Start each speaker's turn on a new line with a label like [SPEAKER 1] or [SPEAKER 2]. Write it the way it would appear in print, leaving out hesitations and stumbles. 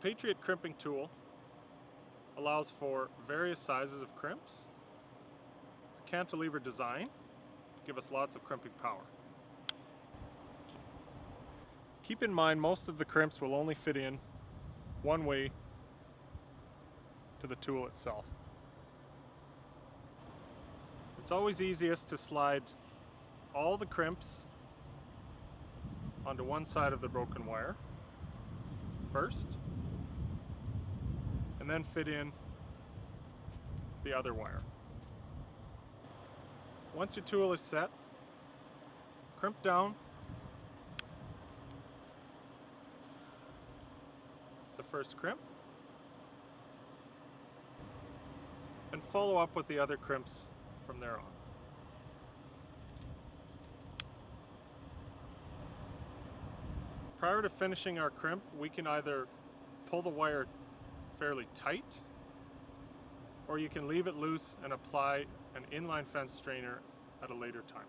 [SPEAKER 1] Patriot Crimping tool allows for various sizes of crimps. It's a cantilever design to give us lots of crimping power. Keep in mind most of the crimps will only fit in one way to the tool itself. It's always easiest to slide all the crimps onto one side of the broken wire first, and then fit in the other wire. Once your tool is set, crimp down the first crimp and follow up with the other crimps from there on. Prior to finishing our crimp, we can either pull the wire fairly tight, or you can leave it loose and apply an inline fence strainer at a later time.